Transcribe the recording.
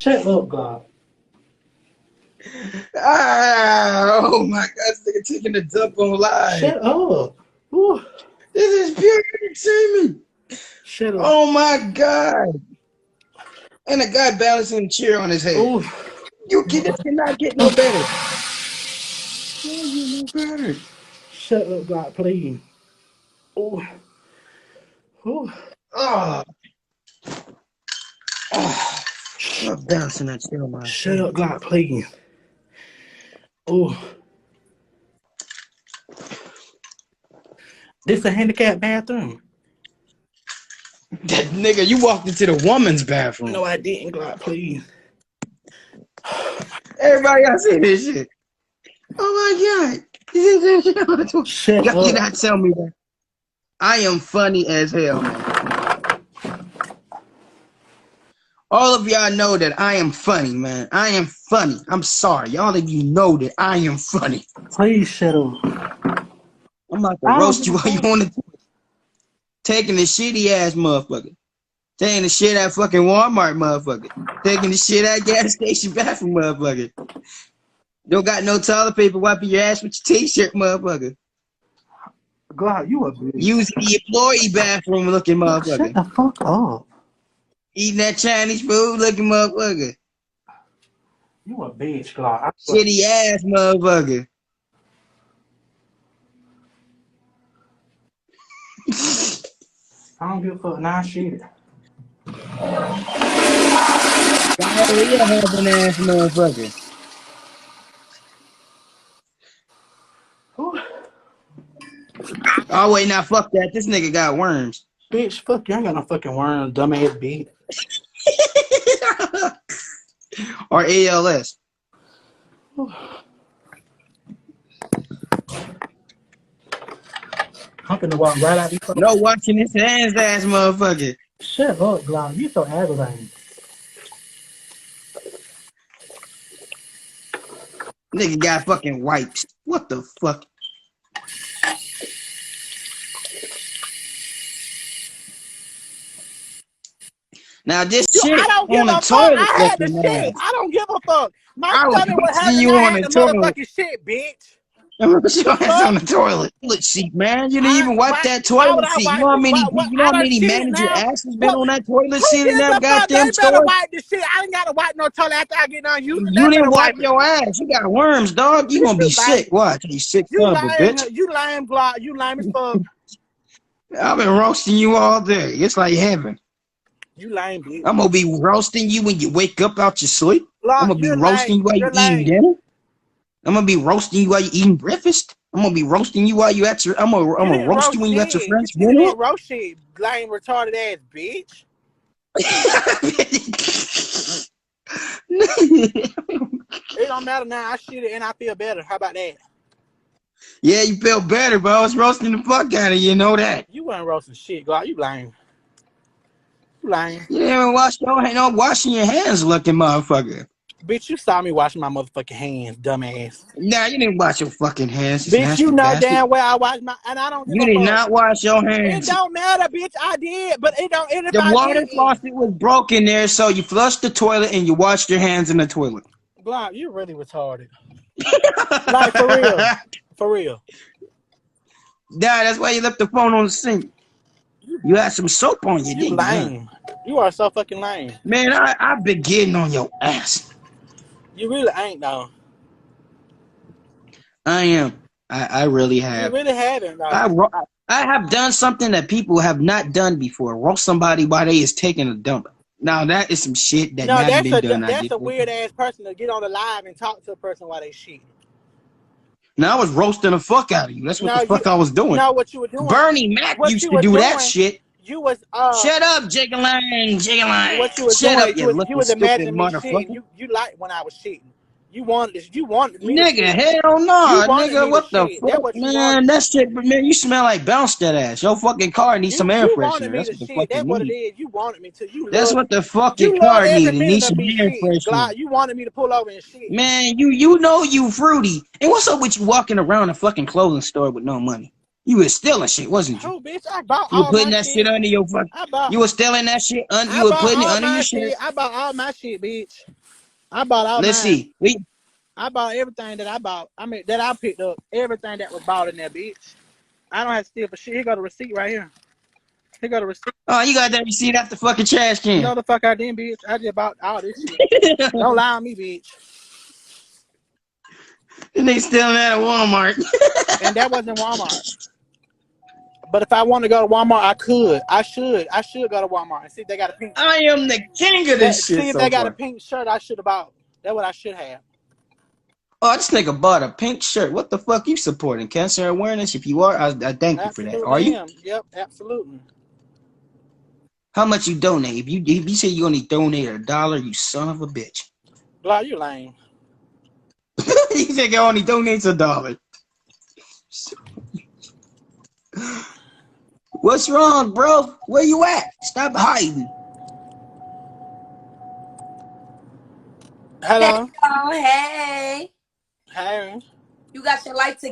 Shut up, God. Oh my God, this nigga taking a dump on live. Shut up. Ooh. This is pure entertainment. Shut up. Oh my God. And a guy balancing a chair on his head. Ooh. This cannot get no better. Can't get no better. Shut up, God, please. Ooh. Ooh. Oh. Oh. I'm bouncing that chair on my Shut head. up, God, please. Ooh. This a handicapped bathroom. That nigga, you walked into the woman's bathroom. No, I didn't, God, please. Everybody else see this shit. Oh my God. Shut You up. cannot tell me that. I am funny as hell, man. All of y'all know that I am funny, man. I am funny. I'm sorry. All of you know that I am funny. Please shut up. I'm about to roast you while you on the taking the shitty ass motherfucker. Taking the shit out fucking Walmart motherfucker. Taking the shit out gas station bathroom motherfucker. Don't got no toilet paper wiping your ass with your t-shirt motherfucker. God, you a bitch. Using the employee bathroom looking motherfucker. Shut the fuck up. Eating that Chinese food looking motherfucker. You a bitch, God. Shitty ass motherfucker. I don't give a fuck. Nah, shit. Diarrhea having ass motherfucker. Ooh. Oh wait, now fuck that. This nigga got worms. Bitch, fuck you. I ain't got no fucking worm, dumbass bitch. Or ALS. I'm finna walk right out these No washing his hands ass motherfucker. Shut up, Glock. You so aggravating. Nigga got fucking wipes. What the fuck? Now this shit I don't give on the a fuck. toilet I had the looking shit. ass. I don't give a fuck. My I was stomach was watching hurting. you I on had the the toilet. motherfucking shit, bitch. Your ass on the toilet seat, man. You didn't even wipe that toilet seat. You know how many manager ass has been on that toilet seat in that goddamn They better store? wipe the shit. I ain't gotta wipe no toilet after I get done using. They You didn't better wipe wipe it. your ass. You got worms, dog. You Bitch, gonna be you sick. lame. Watch, you sick You son of a lame. bitch. You lame, Glock. You lame as fuck. I've been roasting you all day. It's like heaven. You lame, bitch. I'm gonna be roasting you when you wake up out your sleep. Glock, I'm gonna be you're roasting you lame. while you You're eating lame. dinner. I'm gonna be roasting you while you eating breakfast. I'm gonna be roasting you while you at your. I'm gonna roast you when you at your friend's You funeral. didn't roast shit, lame, retarded ass bitch. It don't matter now. I shit it and I feel better. How about that? Yeah, you feel better, but I was roasting the fuck out of you. You know that. You wasn't roasting shit, Glock. You lame. You lame. You didn't even wash your hands. No washing your hands, looking motherfucker. Bitch, you saw me washing my motherfucking hands, dumbass. Nah, you didn't wash your fucking hands. You Bitch, nasty you know bastard. damn well I wash my, and I don't give You a did fuck. not wash your It hands. don't matter, bitch. I did, but it don't. The water faucet was broken there, so you flushed the toilet and you washed your hands in the toilet. Glock, you're really retarded. Like, for real. For real. Nah, that's why you left the phone on the sink. You had some soap on you, You didn't you? lame. You are so fucking lame. Man, I've been getting on your ass. You really ain't, though. I am. I really have. You really haven't, though. I have done something that people have not done before. Roast somebody while they is taking a dump. Now that is some shit that hasn't been done. That's a weird ass person to get on the live and talk to a person while they shit. Now I was roasting the fuck out of you. That's what the fuck I was doing. No, what you were doing. Bernie Mac used to do that shit. You was shut up, Jiggalang. What you was Shut doing, up, you was stupid imagining me motherfucker. shitting. You liked when I was shitting. You wanted me nigga, to shit. Hell no, nigga, what the shit. fuck, man? That shit, man, you smell like bounce that ass. Your fucking car needs some air freshener. That's what the fuck That's it what it needs. is. You wanted me to. That's what the fuck your car needs. It needs some air freshener. Glock, you wanted me to pull over and shit. Man, you know you fruity. And what's up with you walking around a fucking clothing store with no money? You was stealing shit, wasn't you? Oh, bitch, I bought you all putting my that shit under your fucking. You was stealing that shit. You were putting it under your shirt. I bought all my shit, bitch. I bought all Let's mine. see. We. I bought everything that I bought. I mean, that I picked up. Everything that was bought in there, bitch. I don't have to steal for shit. Here got a receipt right here. Here got a receipt. Oh, you got that receipt out the fucking trash can. No, the fuck I didn't, bitch. I just bought all this shit. Don't lie on me, bitch. And they stealing that at Walmart. And that wasn't Walmart. But if I want to go to Walmart, I could. I should go to Walmart and see if they got a pink. I am the king of this shit. See if so they got far. a pink shirt. I should have bought. That's what I should have. Oh, this nigga bought a pink shirt. What the fuck you supporting? Cancer awareness? If you are, I thank you for that. Are you? Yep, absolutely. How much you donate? If you say you only donate $1, you son of a bitch. Blah, you lame. You think I only donates $1? What's wrong, bro? Where you at? Stop hiding. Hello. Hey. Hey. You got your light together.